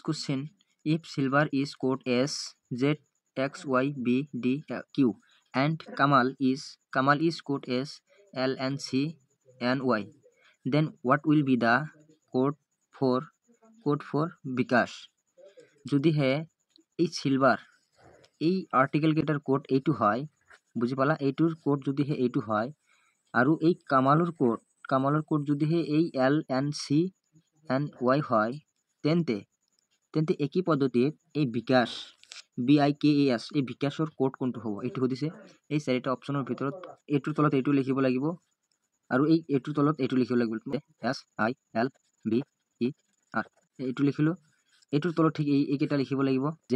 question, if silver is code as Z X Y B D Q and Kamal is code as L N C N Y, then what will be the code for Bikash? যদি হে এই silver এই article cater code এইটু হয়, বুঝি পালা, এইটুর code যদি হে এইটু হয় আৰু এই কামালৰ কোড যদি হে এই LNCNY হয়, তেন্তে একই পদ্ধতিত এই বিকাশ BIKAS এই বিকাশৰ কোড কোনটো হ'ব এইটো সুধিছে। এই চাৰিটা অপশ্যনৰ ভিতৰত এইটোৰ তলত এইটো লিখিব লাগিব আৰু এইটোৰ তলত এইটো লিখিব লাগিব, SILVER এইটো লিখিলো। এইটোৰ তলত ঠিক এইকেইটা লিখিব লাগিব, Z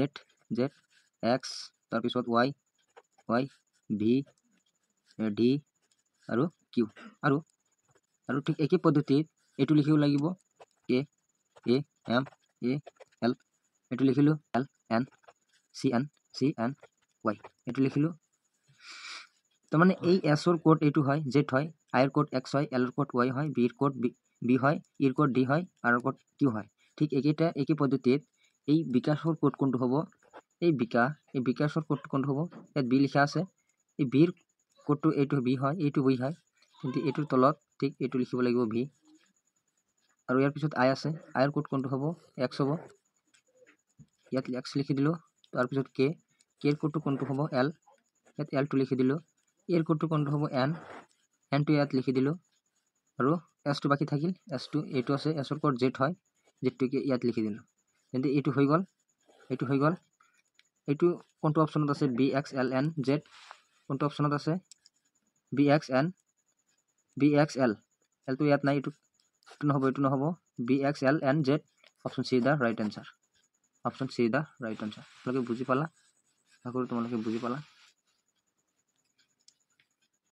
X তাৰপিছত Y V D আৰু Q আৰু ঠিক একেই পদ্ধতিত এইটো লিখিব লাগিব, AMAL এইটো লিখিলো, LNCNY এইটো লিখিলো। তাৰমানে এই এছৰ কোড এইটো হয়, জেড হয়, আইৰ কোড এক্স হয়, এলৰ কোড ৱাই হয়, বিৰ কোড বি হয়, ইৰ কোড ডি হয়, আৰৰ কোড কিউ হয়। ঠিক একেই পদ্ধতিত এই বিকাশৰ কোড কোনটো হ'ব, এই বিকাশৰ কোডটো কোনটো হ'ব, ইয়াত বি লিখা আছে, এই বিৰ কোডটো এইটো বি হয়, এইটো বি হয়, কিন্তু এইটোৰ তলত ঠিক এইটো লিখিব লাগিব ভি। আৰু ইয়াৰ পিছত আই আছে, আইৰ কোড কোনটো হ'ব, এক্স হ'ব, ইয়াত এক্স লিখি দিলোঁ। তাৰপিছত কেৰ কোডটো কোনটো হ'ব, এল, ইয়াত এলটো লিখি দিলোঁ। এৰ কোডটো কোনটো হ'ব, এনটো ইয়াত লিখি দিলোঁ। আৰু এছটো বাকী থাকিল, এছটো এইটো আছে, এছৰ কোড জেড হয়, জেডটোকে ইয়াত লিখি দিলোঁ। তেন্তে এইটো হৈ গ'ল। এইটো কোনটো অপশ্যনত আছে, BXLNZ কোনটো অপশ্যনত আছে, BXL এলটো ইয়াত নাই, এইটো নহ'ব, BXLNZ অপশ্যন চি দা ৰাইট এনচাৰ। তোমালোকে বুজি পালা, আশা কৰোঁ তোমালোকে বুজি পালা।